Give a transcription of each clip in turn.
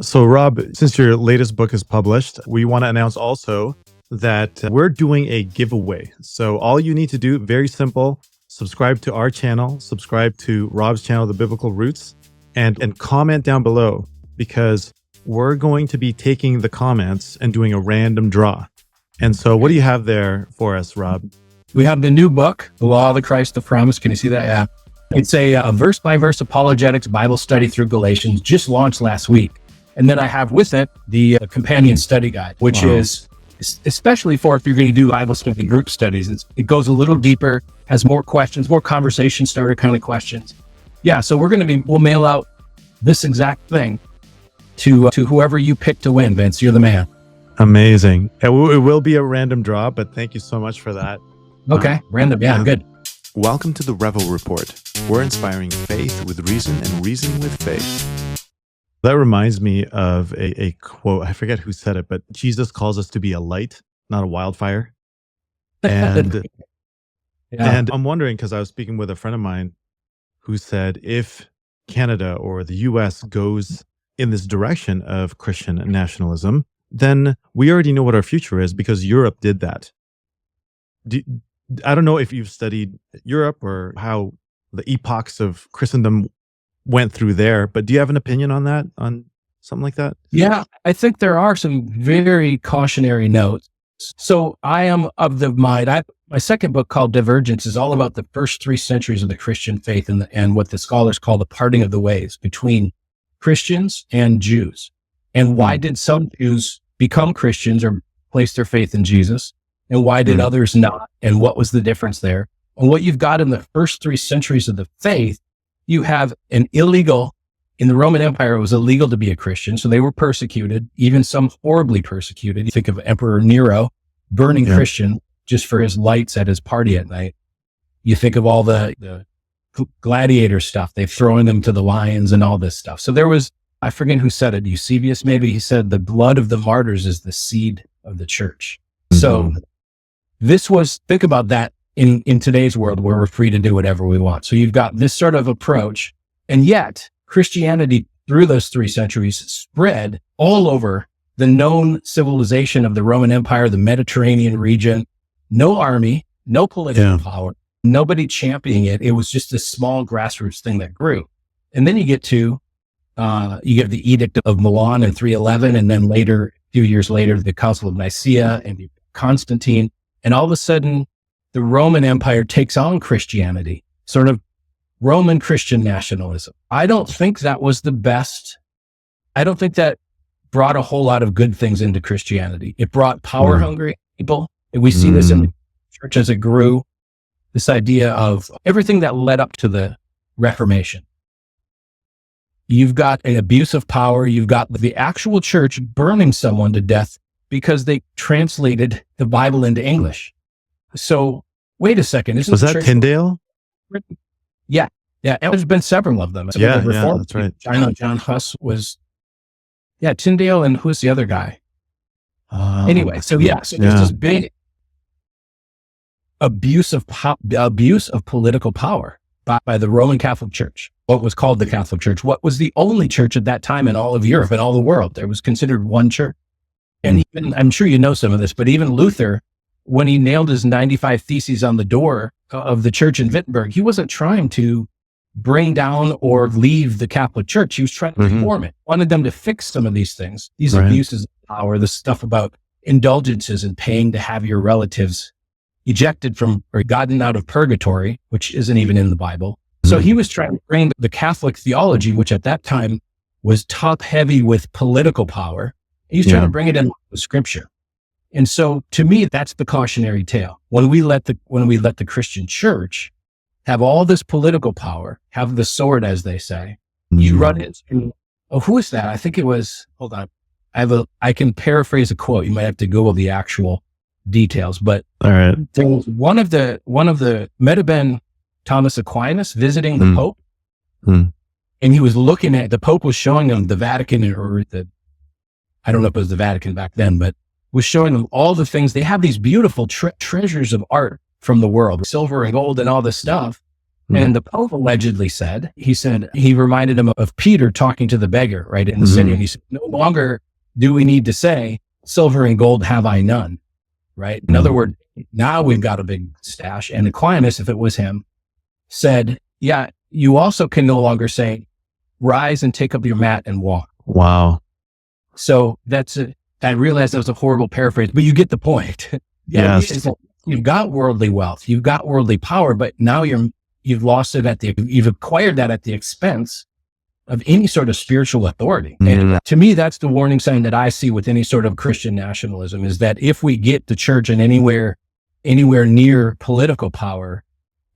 So, Rob, since your latest book is published, we want to announce also that we're doing a giveaway. So, all you need to do, very simple, subscribe to our channel, subscribe to Rob's channel, The Biblical Roots, and comment down below, because we're going to be taking the comments and doing a random draw. And so, what do you have there for us, Rob? We have the new book, The Law of the Christ of Promise. Can you see that? Yeah. It's a verse-by-verse apologetics Bible study through Galatians, just launched last week. And then I have with it the companion study guide, which is especially for if you're going to do Bible study group studies. It goes a little deeper, has more questions, more conversation starter kind of questions. Yeah, so we'll mail out this exact thing to whoever you pick to win, Vince. You're the man. Amazing. It will be a random draw, but thank you so much for that. Okay, random. Yeah, good. Welcome to the Revo Report. We're inspiring faith with reason and reason with faith. That reminds me of a quote. I forget who said it, but Jesus calls us to be a light, not a wildfire. And and I'm wondering, because I was speaking with a friend of mine who said, if Canada or the US goes in this direction of Christian nationalism, then we already know what our future is, because Europe did that. I don't know if you've studied Europe or how the epochs of Christendom went through there, but do you have an opinion on that, on something like that? Yeah, I think there are some very cautionary notes. So I am of the mind, my second book called Divergence is all about the first 3 centuries of the Christian faith and what the scholars call the parting of the ways between Christians and Jews. And why did some Jews become Christians or place their faith in Jesus? And why did others not? And what was the difference there? And what you've got in the first 3 centuries of the faith, you have in the Roman Empire, it was illegal to be a Christian. So they were persecuted, even some horribly persecuted. You think of Emperor Nero burning Christian just for his lights at his party at night. You think of all the gladiator stuff. They've thrown them to the lions and all this stuff. So there was, I forget who said it, Eusebius maybe, he said the blood of the martyrs is the seed of the church. So think about that in today's world where we're free to do whatever we want. So you've got this sort of approach, and yet Christianity through those 3 centuries spread all over the known civilization of the Roman Empire, the Mediterranean region. No army, no political power, nobody championing it. It was just this small grassroots thing that grew. And then you get to, you get the Edict of Milan in 311, and then later, a few years later, the Council of Nicaea and Constantine. And all of a sudden, the Roman Empire takes on Christianity, sort of Roman Christian nationalism. I don't think that was the best. I don't think that brought a whole lot of good things into Christianity. It brought power hungry people. And we see this in the church as it grew, this idea of everything that led up to the Reformation. You've got an abuse of power. You've got the actual church burning someone to death because they translated the Bible into English. So wait a second. Was that Tyndale? Yeah. Yeah. And there's been several of them. Yeah, that's right. I know John Huss was, Tyndale, and who's the other guy? Anyway, so there's this big abuse of political power by the Roman Catholic Church, what was called the Catholic Church, what was the only church at that time in all of Europe and all the world. There was considered one church. And even, I'm sure you know some of this, but even Luther, when he nailed his 95 Theses on the door of the church in Wittenberg, he wasn't trying to bring down or leave the Catholic Church. He was trying to reform it, wanted them to fix some of these things, these abuses of power, the stuff about indulgences and paying to have your relatives ejected from or gotten out of purgatory, which isn't even in the Bible. So he was trying to bring the Catholic theology, which at that time was top heavy with political power. He's trying to bring it in with scripture. And so to me, that's the cautionary tale. When we let the Christian church have all this political power, have the sword, as they say, you run into, who is that? I think it was, hold on. I can paraphrase a quote. You might have to Google the actual details, but all right. There was one of the might have been Thomas Aquinas visiting the Pope. And he was looking at, the Pope was showing him the Vatican, I don't know if it was the Vatican back then, but was showing them all the things. They have these beautiful treasures of art from the world, silver and gold and all this stuff. And the Pope allegedly said, he reminded him of Peter talking to the beggar, right, in the city. And he said, no longer do we need to say, silver and gold have I none, right? In other words, now we've got a big stash. And Aquinas, if it was him, said, yeah, you also can no longer say, rise and take up your mat and walk. Wow. So I realized that was a horrible paraphrase, but you get the point. Yes. You've got worldly wealth, you've got worldly power, but now you've lost it you've acquired that at the expense of any sort of spiritual authority. And to me, that's the warning sign that I see with any sort of Christian nationalism, is that if we get the church in anywhere near political power,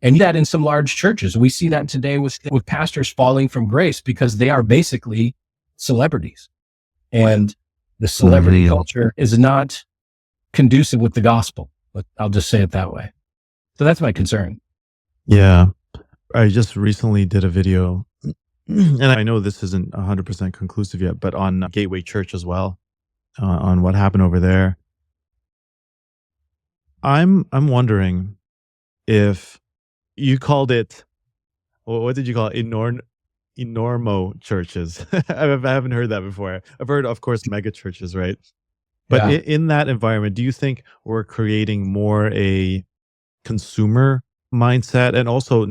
and that in some large churches, we see that today with pastors falling from grace because they are basically celebrities. And the celebrity culture is not conducive with the gospel. But I'll just say it that way. So that's my concern. Yeah. I just recently did a video, and I know this isn't 100% conclusive yet, but on Gateway Church as well, on what happened over there. I'm wondering if you called it, what did you call it? Enormo churches. I haven't heard that before. I've heard, of course, mega churches, right? But in that environment, do you think we're creating more a consumer mindset, and also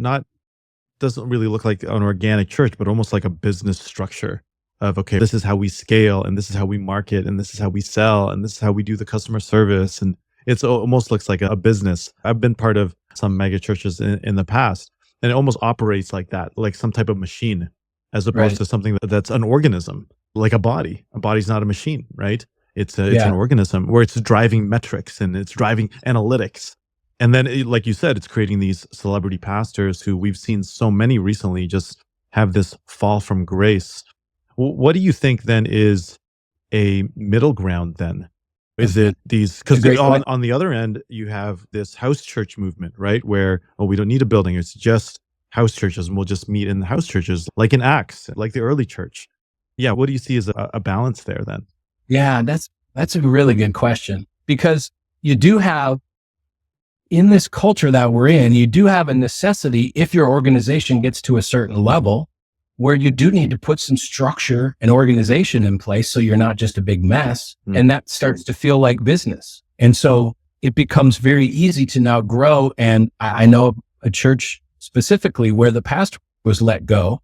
doesn't really look like an organic church, but almost like a business structure of, okay, this is how we scale, and this is how we market, and this is how we sell, and this is how we do the customer service. And it almost looks like a business. I've been part of some mega churches in the past, and it almost operates like that, like some type of machine, as opposed to something that's an organism, like a body. A body's not a machine, right? It's an organism where it's driving metrics and it's driving analytics. And then, like you said, it's creating these celebrity pastors who we've seen so many recently just have this fall from grace. What do you think then is a middle ground then? Is it these, because on the other end, you have this house church movement, right? Where, we don't need a building. It's just house churches, and we'll just meet in the house churches, like in Acts, like the early church. Yeah. What do you see as a balance there then? Yeah, that's a really good question, because you do have, in this culture that we're in, you do have a necessity, if your organization gets to a certain level, where you do need to put some structure and organization in place so you're not just a big mess. And that starts to feel like business. And so it becomes very easy to now grow. And I know a church specifically where the pastor was let go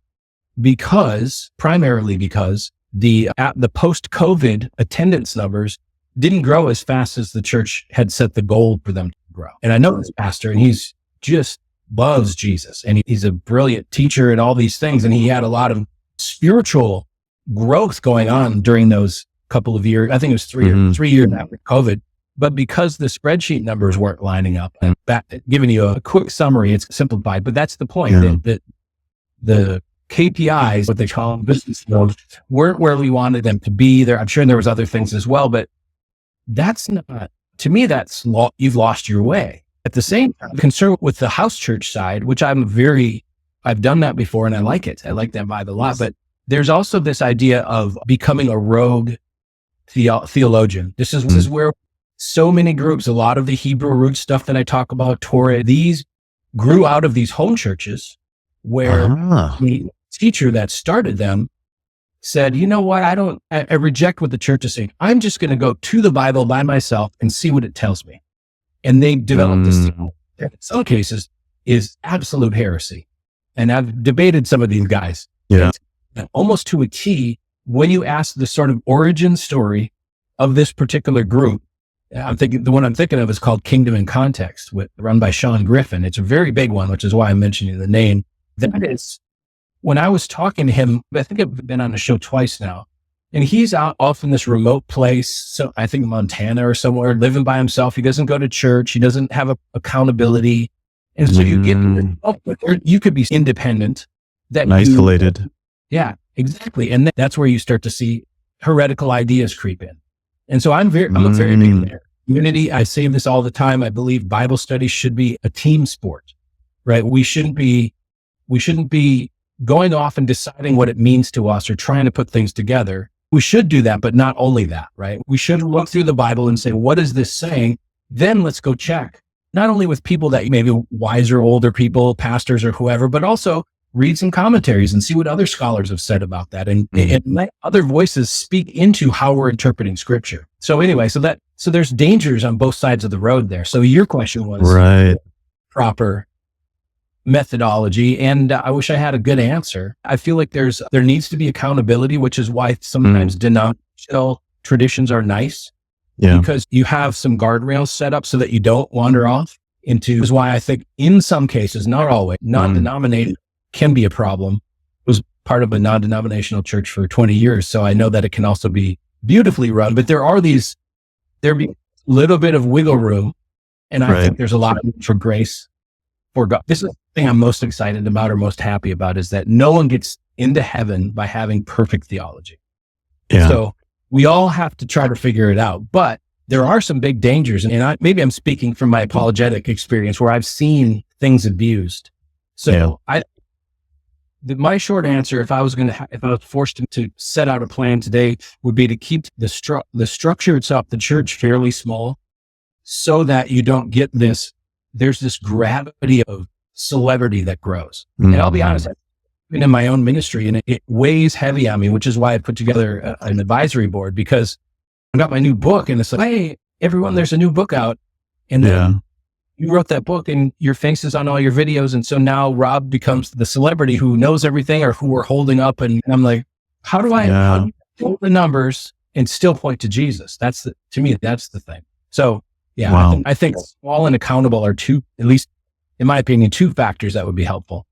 primarily because the post-COVID attendance numbers didn't grow as fast as the church had set the goal for them to grow. And I know this pastor, and he's just loves Jesus, and he's a brilliant teacher and all these things. And he had a lot of spiritual growth going on during those couple of years. I think it was 3 years after COVID. But because the spreadsheet numbers weren't lining up, and giving you a quick summary, it's simplified, but that's the point, that the KPIs, what they call them, business goals, weren't where we wanted them to be. I'm sure there was other things as well, but that's not, to me, you've lost your way. At the same time, concerned with the house church side, which I've done that before and I like it. I like that vibe a lot, but there's also this idea of becoming a rogue theologian. This is where so many groups, a lot of the Hebrew root stuff that I talk about, Torah, these grew out of these home churches where the teacher that started them said, you know what, I reject what the church is saying. I'm just going to go to the Bible by myself and see what it tells me. And they developed this thing that in some cases is absolute heresy. And I've debated some of these guys. Yeah. And almost to a T, when you ask the sort of origin story of this particular group, the one I'm thinking of is called Kingdom in Context, run by Sean Griffin. It's a very big one, which is why I'm mentioning the name. That is, when I was talking to him, I think I've been on the show twice now, and he's out off in this remote place. So I think Montana or somewhere, living by himself. He doesn't go to church. He doesn't have accountability. And so you could be independent. Isolated. Yeah, exactly. And that's where you start to see heretical ideas creep in. And so I'm a very big there. Unity, I say this all the time. I believe Bible study should be a team sport, right? We shouldn't be going off and deciding what it means to us or trying to put things together. We should do that, but not only that, right? We should look through the Bible and say, what is this saying? Then let's go check not only with people that maybe wiser, older people, pastors or whoever, but also read some commentaries and see what other scholars have said about that, and let other voices speak into how we're interpreting scripture. So anyway, so there's dangers on both sides of the road there. So your question was right. Proper methodology, and I wish I had a good answer. I feel like there needs to be accountability, which is why sometimes denominational traditions are nice, because you have some guardrails set up so that you don't wander off into. Is why I think in some cases, not always, non-denominational can be a problem. I was part of a non-denominational church for 20 years, so I know that it can also be beautifully run. But there be a little bit of wiggle room, and I think there's a lot of room for grace for God. This is the thing I'm most excited about or most happy about, is that no one gets into heaven by having perfect theology. Yeah. So we all have to try to figure it out. But there are some big dangers, and maybe I'm speaking from my apologetic experience where I've seen things abused. So my short answer, if I was forced to set out a plan today, would be to keep the structure itself, the church, fairly small, so that you don't get there's this gravity of celebrity that grows. And I'll be honest, I've been in my own ministry, and it weighs heavy on me, which is why I put together an advisory board, because I got my new book, and it's like, hey, everyone, there's a new book out. And then you wrote that book and your face is on all your videos. And so now Rob becomes the celebrity who knows everything, or who we're holding up. And I'm like, how do I hold the numbers and still point to Jesus? To me, that's the thing. So I think small and accountable are two, at least in my opinion, two factors that would be helpful.